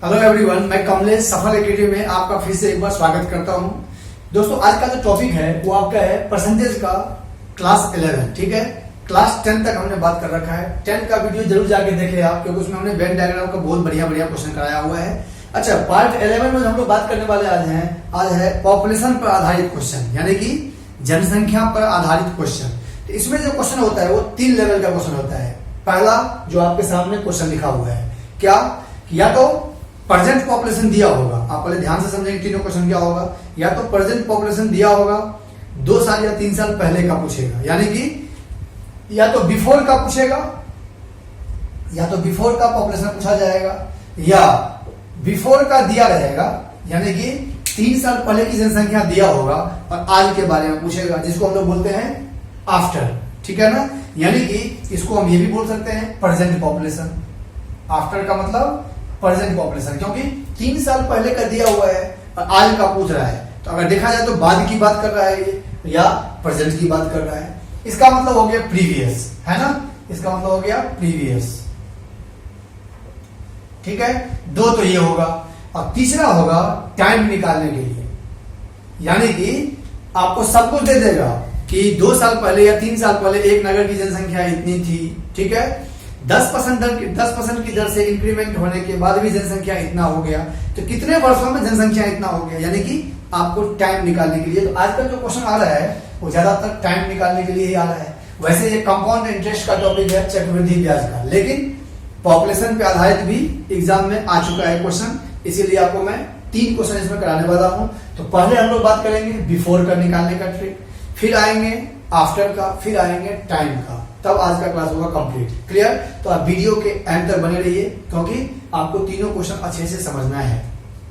Hello everyone, मैं कमलेश सफल academy में आपका फिर से एक बार स्वागत करता हूं। दोस्तों, आज का जो टॉपिक है वो आपका है परसेंटेज का क्लास 11। ठीक है, क्लास 10 तक हमने बात कर रखा है। 10 का वीडियो जरूर जाके देखें आप, क्योंकि उसमें हमने वेन डायग्राम का बहुत बढ़िया क्वेश्चन कराया हुआ है। अच्छा, पार्ट 11 में हम लोग बात करने वाले आज है पॉपुलेशन पर आधारित क्वेश्चन, यानी कि जनसंख्या पर आधारित क्वेश्चन। तो इसमें जो क्वेश्चन होता है वो 3 लेवल का क्वेश्चन होता है। पहला जो आपके सामने क्वेश्चन लिखा हुआ है, क्या या तो प्रेजेंट पॉपुलेशन दिया होगा, आप पहले ध्यान से समझेंगे तीनों क्वेश्चन क्या होगा। या तो प्रेजेंट पॉपुलेशन दिया होगा, 2 साल या 3 साल पहले का पूछेगा, यानी कि या तो बिफोर का पूछेगा, या तो बिफोर का पॉपुलेशन पूछा जाएगा, या बिफोर का दिया रहेगा, यानी कि 3 साल पहले की जनसंख्या दिया होगा और आज के बारे में पूछेगा, जिसको हम लोग बोलते हैं आफ्टर। ठीक है ना, यानी कि इसको हम ये भी बोल सकते हैं प्रेजेंट पॉपुलेशन। आफ्टर का मतलब प्रेजेंट पॉपुलेशन, क्योंकि 3 साल पहले का दिया हुआ है और आज का पूछ रहा है। तो अगर देखा जाए तो बाद की बात कर रहा है ये, या प्रेजेंट की बात कर रहा है। इसका मतलब हो गया प्रीवियस, है ना, इसका मतलब हो गया प्रीवियस। ठीक है, 2 तो ये होगा, और तीसरा होगा टाइम निकालने के लिए, यानी कि आपको सब कुछ दे देगा कि 2 साल पहले या 3 साल पहले एक नगर की जनसंख्या इतनी थी। ठीक है, 10% की दर से इंक्रीमेंट होने के बाद भी जनसंख्या इतना हो गया, तो कितने वर्षों में जनसंख्या इतना हो गया, यानी कि आपको टाइम निकालने के लिए। तो आजकल जो क्वेश्चन आ रहा है वो ज्यादातर टाइम निकालने के लिए ही आ रहा है। वैसे ये कंपाउंड इंटरेस्ट का टॉपिक है, चक्रवृद्धि ब्याज का, लेकिन पॉपुलेशन पे आधारित भी एग्जाम में आ चुका है क्वेश्चन, इसीलिए आपको मैं 3 क्वेश्चन इसमें कराने वाला हूं। तो पहले हम लोग बात करेंगे बिफोर का निकालने का ट्रिक, फिर आएंगे आफ्टर का, फिर आएंगे टाइम का, तब आज का क्लास होगा कंप्लीट। क्लियर? तो आप वीडियो के एंड तक बने रहिए, क्योंकि आपको तीनों क्वेश्चन अच्छे से समझना है।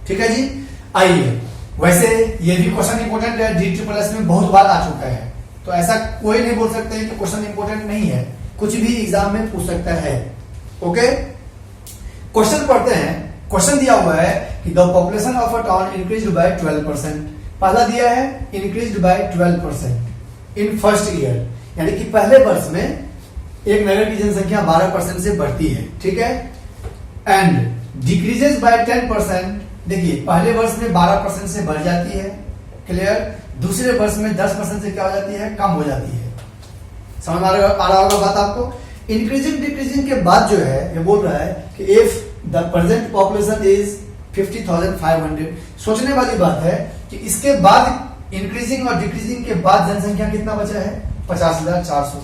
ठीक है जी, आइए। वैसे ये भी क्वेश्चन इंपोर्टेंट है, DTPS में बहुत बार आ चुका है, तो ऐसा कोई नहीं बोल सकते कि क्वेश्चन इंपोर्टेंट नहीं है, कुछ भी एग्जाम में पूछ सकता है। ओके, क्वेश्चन पढ़ते हैं। क्वेश्चन दिया हुआ है कि the population of a town increased by 12%। पहला दिया है increased by 12% in first year, यानी कि पहले वर्ष में एक नगर की जनसंख्या 12% से बढ़ती है। ठीक है, एंड डिक्रीजेस बाय 10%। देखिए, पहले वर्ष में 12% से बढ़ जाती है। क्लियर? दूसरे वर्ष में 10% से क्या हो जाती है, कम हो जाती है। समझ आ रहा होगा बात आपको। इंक्रीजिंग डिक्रीजिंग के बाद जो है ये बोल रहा है कि if the present population is 50,500। सोचने वाली बात है कि इसके बाद इंक्रीजिंग और डिक्रीजिंग के बाद जनसंख्या कितना बचा है, 50,400।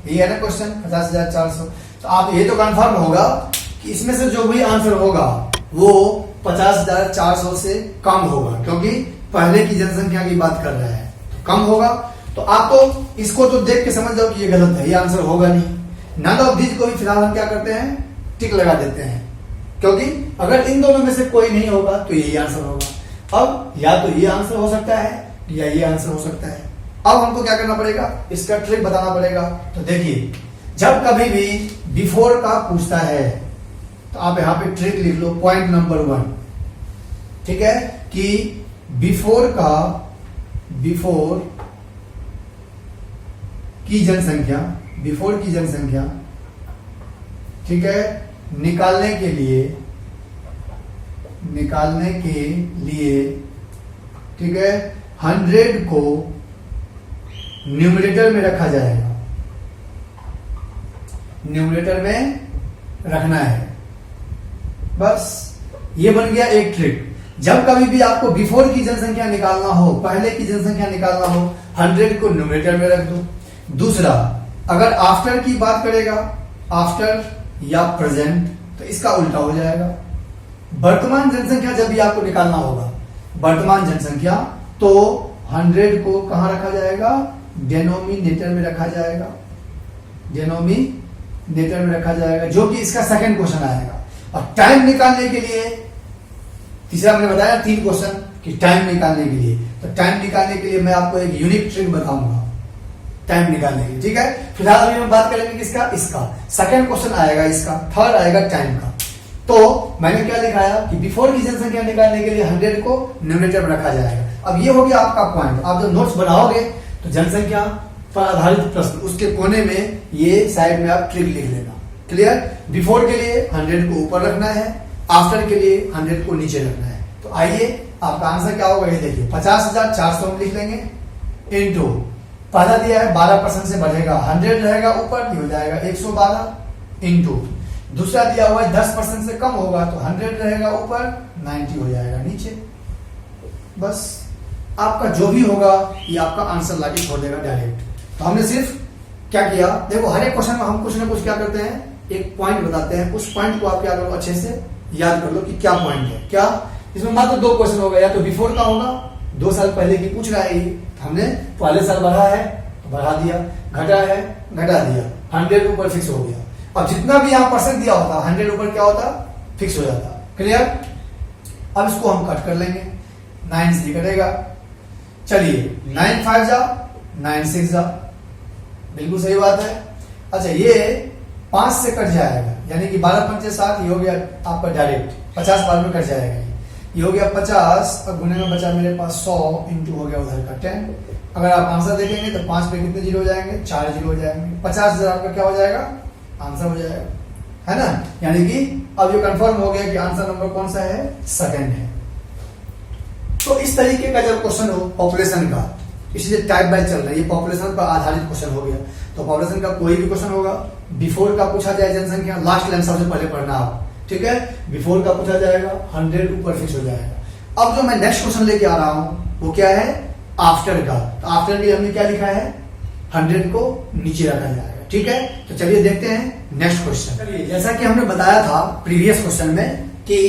यही है ना क्वेश्चन, 50,400। तो आप ये तो कंफर्म होगा कि इसमें से जो भी आंसर होगा वो 50,400 से कम होगा, क्योंकि पहले की जनसंख्या की बात कर रहा है, तो कम होगा। तो आप तो इसको तो देख के समझ जाओ कि ये गलत है, ये आंसर होगा नहीं। नन ऑफ दीज को भी फिलहाल हम क्या करते हैं, टिक लगा देते हैं, क्योंकि अगर इन दोनों में से कोई नहीं होगा तो यही आंसर होगा। अब या तो ये आंसर हो सकता है या ये आंसर हो सकता है। अब हमको क्या करना पड़ेगा, इसका ट्रिक बताना पड़ेगा। तो देखिए, जब कभी भी बिफोर का पूछता है तो आप यहां पे ट्रिक लिख लो, पॉइंट नंबर 1। ठीक है, कि बिफोर की जनसंख्या, ठीक है, निकालने के लिए ठीक है, 100 को न्यूमरेटर में रखा जाएगा, न्यूमरेटर में रखना है। बस ये बन गया एक ट्रिक। जब कभी भी आपको बिफोर की जनसंख्या निकालना हो, पहले की जनसंख्या निकालना हो, 100 को न्यूमरेटर में रख दो। दूसरा, अगर आफ्टर की बात करेगा, आफ्टर या प्रेजेंट, तो इसका उल्टा हो जाएगा। वर्तमान जनसंख्या जब भी आपको निकालना होगा, वर्तमान जनसंख्या, तो 100 को कहां रखा जाएगा, डेनोमिनेटर में रखा जाएगा, डेनोमिनेटर में रखा जाएगा, जो कि इसका सेकंड क्वेश्चन आएगा। और टाइम निकालने के लिए, तीसरा मैंने बताया 3 क्वेश्चन कि टाइम निकालने के लिए, तो टाइम निकालने के लिए मैं आपको एक यूनिक ट्रिक बताऊंगा टाइम निकालने की। ठीक है, फिलहाल अभी हम बात करेंगे किसका, इसका सेकंड क्वेश्चन आएगा, इसका थर्ड आएगा टाइम का। तो मैंने क्या लिखाया कि बिफोर की जनसंख्या निकालने के लिए 100 को न्यूमरेटर में रखा जाएगा। अब ये हो गया आपका पॉइंट। आप जब नोट्स बनाओगे तो जनसंख्या पर आधारित प्रश्न, उसके कोने में ये साइड में आप ट्रिक लिख लेना। क्लियर? बिफोर के लिए 100 को ऊपर रखना है, आफ्टर के लिए 100 को नीचे रखना है। तो आइए आपका आंसर क्या होगा ये देखिए, 50,400 हम लिख लेंगे इनटू पहला दिया है 12% से बढ़ेगा 100 रहेगा ऊपर, ये हो जाएगा 112 इनटू दूसरा दिया हुआ है 10% से कम होगा तो 100 रहेगा ऊपर, 90 हो जाएगा नीचे। बस आपका जो भी होगा ये आपका आंसर लाके छोड़ देगा डायरेक्ट। तो हमने सिर्फ क्या किया, देखो हर एक क्वेश्चन में हम कुछ ना कुछ क्या करते हैं, एक पॉइंट बताते हैं, उस पॉइंट को आप क्या करो अच्छे से याद कर लो कि क्या पॉइंट है। क्या इसमें मात्र 2 क्वेश्चन होगा, या तो बिफोर का होगा 2 साल पहले की पूछ रहा है ये, हमने पहले साल बढ़ा है तो बढ़ा दिया, घटा है घटा दिया, 100 ऊपर फिक्स हो गया। अब जितना भी यहाँ परसेंट दिया होता 100 ऊपर क्या होता फिक्स हो जाता। क्लियर? अब इसको हम कट कर लेंगे, 9 से कटेगा, चलिए 9 5 जा 9 6 जा, बिल्कुल सही बात है। अच्छा ये 5 से कट जाएगा, यानी कि 12 5 7, ये हो गया आपका डायरेक्ट 50 बार में कट जाएगा, ये हो गया 50, अब गुने में बचा मेरे पास 100 इंटू हो गया उधर का 10। अगर आप आंसर देखेंगे तो 5 पे कितने जीरो हो जाएंगे, 4 जीरो हो जाएंगे, 50,000 आपका क्या हो जाएगा आंसर हो जाएगा, है ना। यानी कि अब ये कंफर्म हो गया कि आंसर नंबर कौन सा है, सेकंड है। तो इस तरीके का जब क्वेश्चन हो पॉपुलेशन का, इसलिए टाइप बाय चल रहा है, ये पॉपुलेशन पर आधारित क्वेश्चन हो गया। तो पॉपुलेशन का कोई भी क्वेश्चन होगा, बिफोर का पूछा जाए जनसंख्या, लास्ट लाइन सबसे पहले पढ़ना आप, ठीक है। बिफोर का पूछा जाएगा 100 ऊपर फिक्स हो जाएगा। अब जो मैं नेक्स्ट क्वेश्चन लेके आ रहा हूं वो क्या है, आफ्टर का। तो आफ्टर के लिए हमने क्या लिखा है, 100 को नीचे रखा जाएगा, ठीक है। तो चलिए देखते हैं नेक्स्ट क्वेश्चन। चलिए जैसा कि हमने बताया था प्रीवियस क्वेश्चन में कि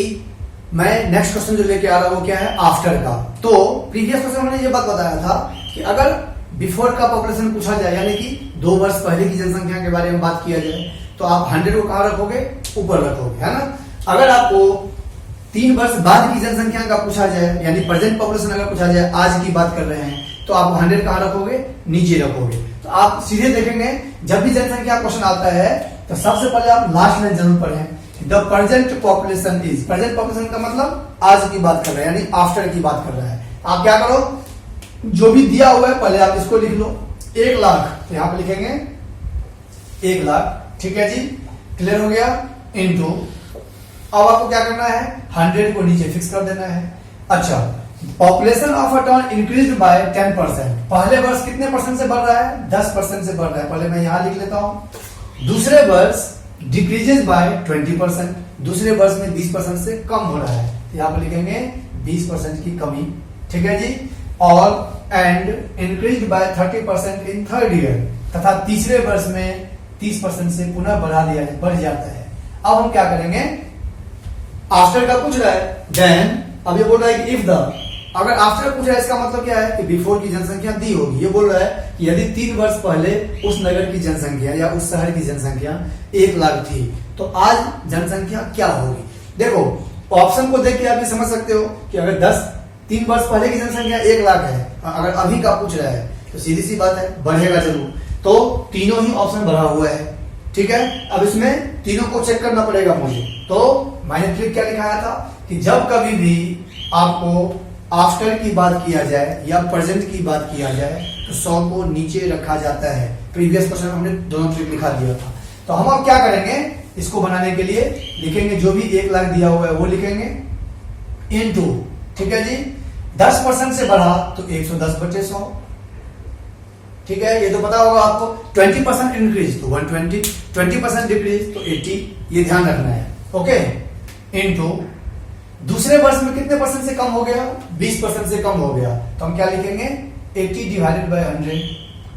मैं नेक्स्ट क्वेश्चन जो लेके आ रहा हूं वो क्या है, आफ्टर का। तो प्रीवियस क्वेश्चन हमने ये बात बताया था कि अगर बिफोर का पॉपुलेशन पूछा जाए, यानी कि 2 वर्ष पहले की जनसंख्या के बारे में बात किया जाए, तो आप 100 को कहां रखोगे, ऊपर रखोगे, है ना। अगर आपको 3 वर्ष बाद की जनसंख्या का पूछा जाए, यानी प्रेजेंट पॉपुलेशन अगर पूछा जाए, आज की बात कर रहे हैं, तो आप 100 कहां रखोगे, नीचे रखोगे। तो आप सीधे देखेंगे जब भी जनसंख्या क्वेश्चन आता है तो सबसे पहले आप लास्ट लाइन जरूर पढ़ें, the present population is. Present population का मतलब आज की बात कर रहे हैं, यानी आफ्टर की बात कर रहा है। आप क्या करो, जो भी दिया हुआ है पहले आप इसको लिख लो, 1 लाख, तो यहां पे लिखेंगे 1 लाख, ठीक है जी, क्लियर हो गया। इनटू अब आपको क्या करना है, 100 को नीचे फिक्स कर देना है। अच्छा, population of a town increased by 10%। पहले वर्ष कितने परसेंट से बढ़ रहा है, 10% से बढ़ रहा है, पहले मैं यहां लिख लेता हूं। दूसरे वर्ष डिक्रीजेस बाय 20%, दूसरे वर्ष में 20% से कम हो रहा है, तो यहां पर लिखेंगे 20% की कमी, ठीक है जी। और and increased by 30% in third year, तथा तीसरे वर्ष में 30% से पुनः बढ़ जाता है। अब हम क्या करेंगे, आफ्टर का पूछ रहा है, देन अब ये बोल रहा है कि इफ द, अगर आफ्टर पूछ रहा है इसका मतलब क्या है कि बिफोर की जनसंख्या दी होगी। ये बोल रहा है कि यदि 3 वर्ष पहले उस नगर की जनसंख्या या उस शहर की जनसंख्या 1 लाख थी, तो आज जनसंख्या क्या होगी। देखो ऑप्शन को देख के आप ये समझ सकते हो कि अगर 3 वर्ष पहले की जनसंख्या 1 लाख है, अगर अभी का पूछ रहा है तो सीधी सी बात है बढ़ेगा जरूर। तो तीनों ही ऑप्शन भरा हुआ है, ठीक है। अब इसमें तीनों को चेक करना पड़ेगा मुझे। तो मैंने ट्रिक क्या लिखाया था कि जब कभी भी आपको आफ्टर की बात किया जाए या प्रेजेंट की बात किया जाए तो 100 को नीचे रखा जाता है। प्रीवियस क्वेश्चन हमने दोनों ट्रिक लिखा दिया था। तो हम अब क्या करेंगे, इसको बनाने के लिए लिखेंगे जो भी 1 लाख दिया हुआ है वो लिखेंगे इनटू, ठीक है जी, 10% से बढ़ा तो 110/100, ठीक है। ये तो पता होगा आपको। 20% इंक्रीज तो 120, 20% डिक्रीज तो 80, ये ध्यान रखना है, ओके। इनटू दूसरे वर्ष में कितने परसेंट से कम हो गया, 20% से कम हो गया, तो हम क्या लिखेंगे 80 डिवाइडेड बाय 100।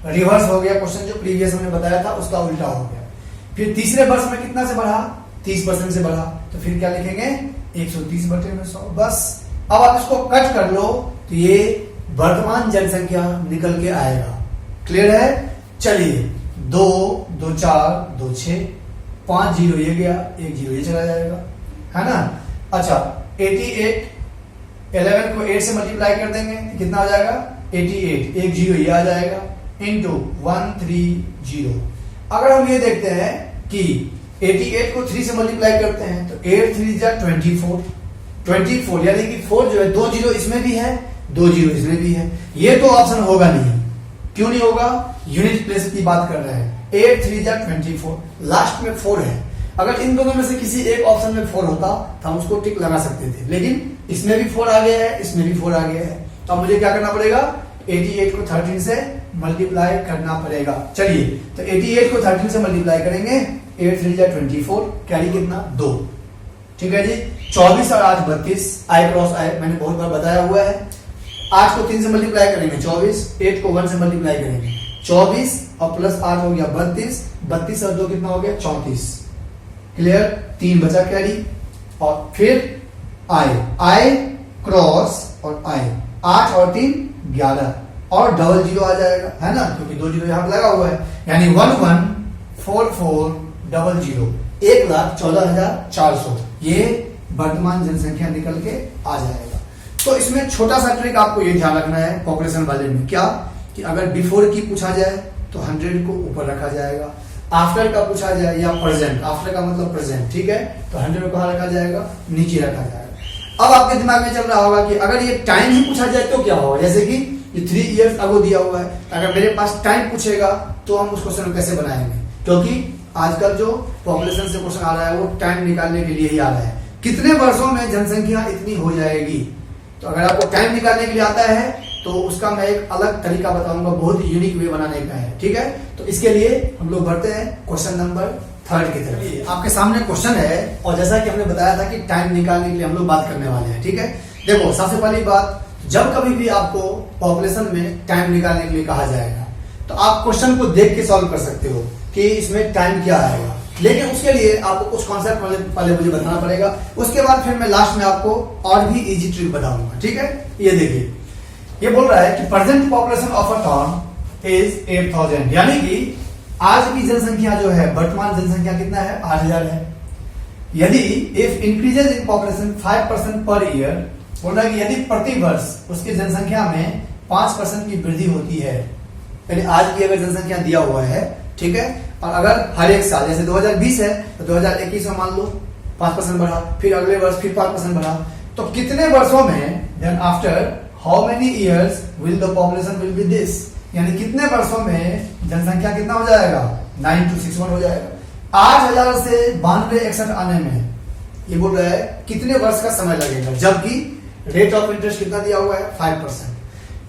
रिवर्स हो गया क्वेश्चन, जो प्रीवियस हमने बताया था उसका उल्टा हो गया। फिर तीसरे वर्ष में कितना से बढ़ा, 30% से बढ़ा, तो फिर क्या लिखेंगे 130/100। बस अब आप इसको कट कर लो तो ये वर्तमान जनसंख्या निकल के आएगा। क्लियर है। चलिए 2 2 4 2 6, 5 जीरो ये गया, 1 जीरो ये चला जाएगा, है ना। अच्छा 88, 11 को 8 से मल्टीप्लाई कर देंगे तो कितना हो जाएगा 88, 1 जीरो ये आ जाएगा इंटू 130। अगर हम ये देखते हैं कि 88 को 3 से मल्टीप्लाई करते हैं तो 8 3 जा 24, यानी कि 4 जो है 2 जीरो इसमें भी है, 2 जीरो इसमें भी है। ये तो ऑप्शन होगा नहीं। क्यों नहीं होगा, यूनिट प्लेस की बात कर रहे हैं। 8 3 जा 24, लास्ट में 4 है। अगर इन दोनों में से किसी एक ऑप्शन में 4 होता तो हम उसको टिक लगा सकते थे, लेकिन इसमें भी 4 आ गया है, इसमें भी 4 आ गया है, तो अब मुझे क्या करना पड़ेगा, 88 को 13 से मल्टीप्लाई करना पड़ेगा। चलिए, तो 88 को 13 से मल्टीप्लाई करेंगे, 8 3 24, कैरी कितना 2, ठीक है जी। 24 और 8 32, आई क्रॉस आई मैंने बहुत बार बताया हुआ है। 8 को 3 से मल्टीप्लाई करेंगे 24, 8 को 1 से मल्टीप्लाई करेंगे 24 और प्लस 8 हो गया 32, 32 और 2 कितना हो गया 34, क्लियर। 3 बचा कैरी, और फिर आई क्रॉस और आई, 8 और 3 11 और डबल 0 आ जाएगा, है ना, क्योंकि 2 0 यहां पर लगा हुआ है, यानी 114400, 1,14,400 ये वर्तमान जनसंख्या निकल के आ जाएगा। तो इसमें छोटा सा ट्रिक आपको ये ध्यान रखना है पॉपुलेशन वाले में, क्या कि अगर बिफोर की पूछा जाए तो 100 को ऊपर रखा जाएगा, आफ्टर का पूछा जाए या प्रेजेंट, आफ्टर का मतलब प्रेजेंट, ठीक है, तो 100 को कहां रखा जाएगा, नीचे रखा जाएगा। अब आपके दिमाग में चल रहा होगा कि अगर ये टाइम ही पूछा जाए तो क्या होगा, जैसे कि ये 3 इयर्स अगो दिया हुआ है, अगर मेरे पास टाइम पूछेगा तो हम उस क्वेश्चन को कैसे बनाएंगे, क्योंकि आजकल जो पॉपुलेशन से क्वेश्चन आ रहा है वो टाइम निकालने के लिए ही आ रहा है, कितने वर्षों में जनसंख्या इतनी हो जाएगी। तो अगर आपको टाइम निकालने के लिए आता है तो उसका मैं एक अलग तरीका बताऊंगा, बहुत यूनिक वे बनाने का है, ठीक है। तो इसके लिए हम लोग बढ़ते हैं क्वेश्चन नंबर 3 की तरफ। आपके सामने क्वेश्चन है, और जैसा कि हमने बताया था कि टाइम निकालने के लिए हम लोग बात करने वाले हैं, ठीक है। देखो, सबसे पहली बात, जब कभी भी आपको पॉपुलेशन में टाइम निकालने के लिए कहा जाएगा तो आप क्वेश्चन को देख के सॉल्व कर सकते हो कि इसमें टाइम क्या आएगा, लेकिन उसके लिए आपको कुछ कॉन्सेप्ट पहले मुझे बताना पड़ेगा, उसके बाद फिर मैं लास्ट में आपको और भी इजी ट्रिक बताऊंगा, ठीक है। ये देखिए, ये बोल रहा है कि present population of a town is 8000, यानी कि आज की जनसंख्या जो है, वर्तमान जनसंख्या कितना है, 8000 है। यदि if increases in population 5% per year, बोल रहा है कि यदि प्रति वर्ष उसकी जनसंख्या में 5% की वृद्धि होती है, यानी आज की अगर जनसंख्या दिया हुआ है, ठीक है, और अगर हर एक साल, जैसे 2020 है तो 2021 में मान लो 5% बढ़ा, फिर अगले वर्ष फिर 5% बढ़ा, तो कितने वर्षों में, then after how many years will the population will be this, यानी कितने वर्षों में जनसंख्या कितना हो जाएगा, 9261 हो जाएगा। 8000 से 9261 आने में ये बोल रहा है कितने वर्ष का समय लगेगा, जबकि रेट ऑफ इंटरेस्ट कितना दिया हुआ है, 5%।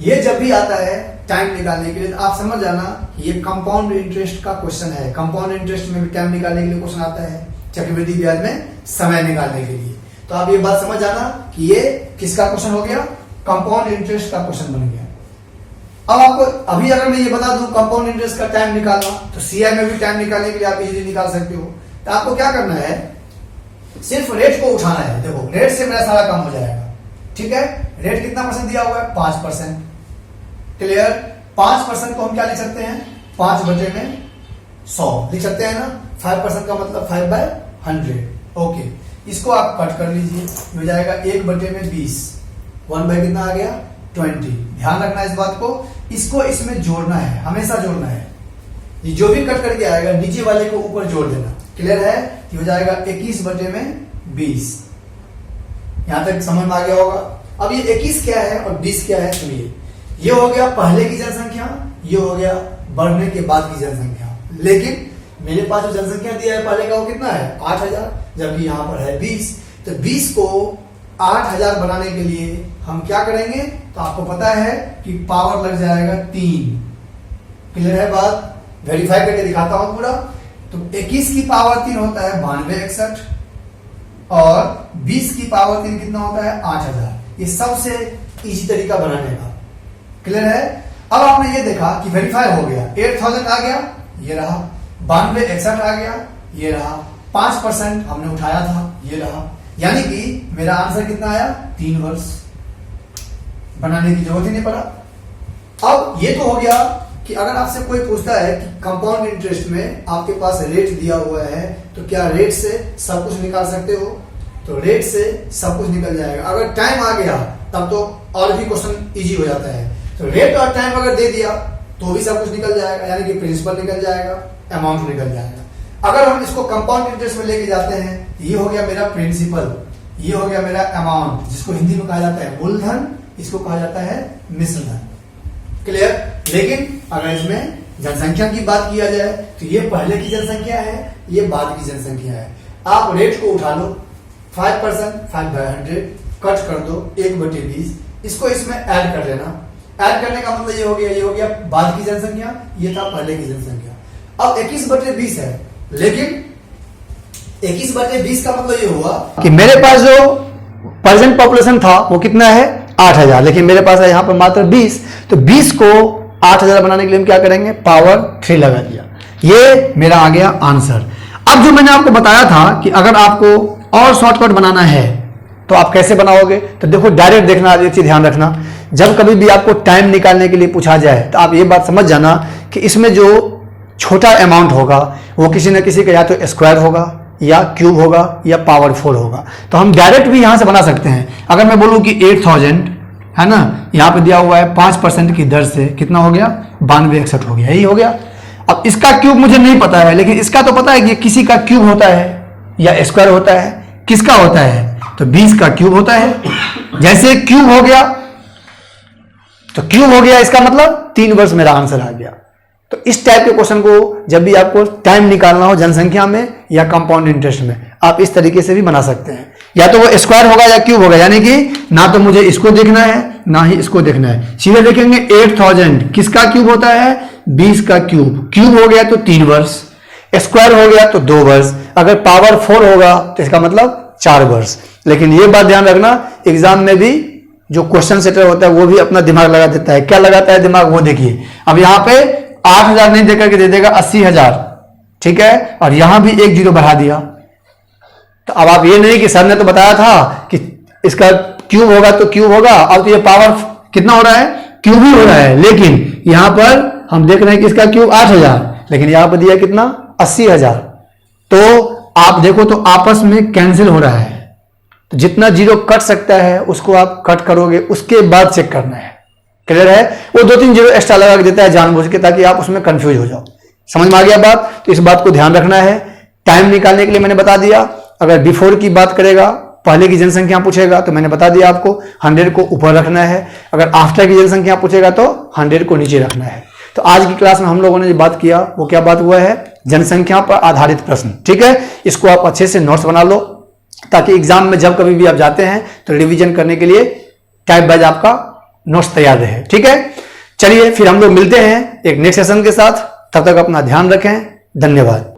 ये जब भी आता है टाइम निकालने के लिए, आप समझ जाना ये कंपाउंड इंटरेस्ट का क्वेश्चन है। कंपाउंड इंटरेस्ट में भी टाइम निकालने के लिए क्वेश्चन आता है, चक्रवृद्धि ब्याज में समय निकालने के लिए। तो आप ये बात समझ जाना कि ये किसका क्वेश्चन हो गया, कंपाउंड इंटरेस्ट का क्वेश्चन बन गया। अब आपको अभी अगर मैं ये बता दूं कंपाउंड इंटरेस्ट का टाइम निकालना, तो सीआई में भी टाइम निकालने के लिए आप इजीली निकाल सकते हो। तो आपको क्या करना है, सिर्फ रेट को उठाना है। देखो, रेट से मेरा सारा काम हो जाएगा, ठीक है। रेट कितना परसेंट दिया हुआ है, 5%, क्लियर। 5% को हम क्या लिख सकते हैं, 5/100 लिख सकते हैं ना। 5% का मतलब 5/100, ओके। इसको आप कट कर लीजिए, हो जाएगा 1/20, 1 कितना आ गया, 20। ध्यान रखना इस बात को, इसको इसमें जोड़ना है, हमेशा जोड़ना है। ये जो भी कट करके आएगा नीचे वाले को ऊपर जोड़ देना, क्लियर है। ये हो जाएगा 21/20। यहां तक समझ में आ गया होगा। अब ये 21 क्या है और 20 क्या है, सुनिए। ये हो गया पहले की जनसंख्या, ये हो गया बढ़ने के बाद की जनसंख्या। लेकिन मेरे पास जो जनसंख्या दिया है पहले का वो कितना है, 8000, जबकि यहां पर है 20। तो 20 को 8000 बनाने के लिए हम क्या करेंगे, तो आपको पता है कि पावर लग जाएगा 3। क्लियर है बात, वेरीफाई करके दिखाता हूं पूरा। तो 21 की पावर 3 होता है 9261, और 20 की पावर 3 कितना होता है, 8000। ये सबसे इजी तरीका बनाने का, क्लियर है। अब आपने ये देखा कि वेरीफाई हो गया, 8000 आ गया, ये रहा। 9261 आ गया, ये रहा। 5% हमने उठाया था, ये रहा। यानी कि मेरा आंसर कितना आया, 3 वर्ष। बनाने की जरूरत ही नहीं पड़ा। अब ये तो हो गया कि अगर आपसे कोई पूछता है कि कंपाउंड इंटरेस्ट में आपके पास रेट दिया हुआ है, तो क्या रेट से सब कुछ निकाल सकते हो, तो रेट से सब कुछ निकल जाएगा। अगर टाइम आ गया तब तो और भी क्वेश्चन इजी हो जाता है। तो रेट और टाइम अगर दे दिया तो भी सब कुछ निकल जाएगा, यानी कि प्रिंसिपल निकल जाएगा, अमाउंट निकल जाएगा। अगर हम इसको कंपाउंड इंटरेस्ट में लेके जाते हैं, ये हो गया मेरा प्रिंसिपल, ये हो गया मेरा अमाउंट, जिसको हिंदी में कहा जाता है मूलधन, इसको कहा जाता है मिश्र धन, क्लियर। लेकिन अगर इसमें जनसंख्या की बात किया जाए तो ये पहले की जनसंख्या है, ये बाद की जनसंख्या है। आप रेट को उठा लो 5%, 5/100 कट कर दो 1/20, इसको इसमें ऐड कर लेना। ऐड करने का मतलब ये हो गया बाद की जनसंख्या, ये था पहले की जनसंख्या। अब 21/20 है, लेकिन 21/20 का मतलब ये हुआ कि मेरे पास जो प्रेजेंट पॉपुलेशन था वो कितना है 8000, लेकिन मेरे पास है यहाँ पर मात्र 20। तो 20 को 8000 बनाने के लिए हम क्या करेंगे, पावर 3 लगा दिया। ये मेरा आ गया आंसर। अब जो मैंने आपको बताया था कि अगर आपको और शॉर्टकट बनाना है तो आप कैसे बनाओगे, तो देखो डायरेक्ट देखना, एक चीज ध्यान रखना, जब कभी भी आपको टाइम निकालने के लिए पूछा जाए तो आप ये बात समझ जाना कि इसमें जो छोटा अमाउंट होगा वो किसी न किसी का या तो स्क्वायर होगा या क्यूब होगा या पावर 4 होगा। तो हम डायरेक्ट भी यहां से बना सकते हैं। अगर मैं बोलूं कि 8000 है ना, यहां पे दिया हुआ है 5% की दर से कितना हो गया 9261 हो गया, यही हो गया। अब इसका क्यूब मुझे नहीं पता है, लेकिन इसका तो पता है कि किसी का क्यूब होता है या स्क्वायर होता है। किसका होता है, तो 20 का क्यूब होता है। जैसे क्यूब हो गया तो क्यूब हो गया, इसका मतलब 3 वर्ष मेरा आंसर आ गया। तो इस टाइप के क्वेश्चन को जब भी आपको टाइम निकालना हो जनसंख्या में या कंपाउंड इंटरेस्ट में, आप इस तरीके से भी बना सकते हैं। या तो वो स्क्वायर होगा या क्यूब होगा, यानी कि ना तो मुझे इसको देखना है ना ही इसको देखना है, सीधे देखेंगे 8000 किसका क्यूब होता है 20 का क्यूब। क्यूब हो गया तो 3 वर्ष, स्क्वायर हो गया तो 2 वर्ष, अगर पावर 4 होगा तो इसका मतलब 4 वर्ष। लेकिन ये बात ध्यान रखना, एग्जाम में भी जो क्वेश्चन सेटर होता है वो भी अपना दिमाग लगा देता है। क्या लगाता है दिमाग, वो देखिए। अब यहाँ पे 8000 नहीं देकर के दे देगा 80000, ठीक है, और यहां भी 1 0 बढ़ा दिया। तो अब आप ये नहीं कि सर ने तो बताया था कि इसका क्यूब होगा तो क्यूब होगा, अब तो ये पावर कितना हो रहा है, क्यूब ही हो रहा है। लेकिन यहां पर हम देख रहे हैं कि इसका क्यूब 8000, लेकिन यहां पर दिया कितना 80000। तो आप देखो तो आपस में कैंसिल हो रहा है। तो जितना जीरो कट सकता है उसको आप कट करोगे, उसके बाद चेक करना है। क्लियर है, वो 2-3 जीरो एक्स्ट्रा लगा के देता है जानबूझ के, ताकि आप उसमें कंफ्यूज हो जाओ। समझ में आ गया बात, तो इस बात को ध्यान रखना है। टाइम निकालने के लिए मैंने बता दिया, अगर बिफोर की बात करेगा, पहले की जनसंख्या पूछेगा तो मैंने बता दिया आपको 100 को ऊपर रखना है, अगर आफ्टर की जनसंख्या पूछेगा तो 100 को नीचे रखना है। तो आज की क्लास में हम लोगों ने जो बात किया वो क्या बात हुआ है, जनसंख्या पर आधारित प्रश्न। ठीक है, इसको आप अच्छे से नोट्स बना लो, ताकि एग्जाम में जब कभी भी आप जाते हैं तो रिवीजन करने के लिए टाइप वाइज आपका नोट्स तैयार रहे। ठीक है, चलिए फिर हम लोग मिलते हैं एक नेक्स्ट सेशन के साथ। तब तक अपना ध्यान रखें, धन्यवाद।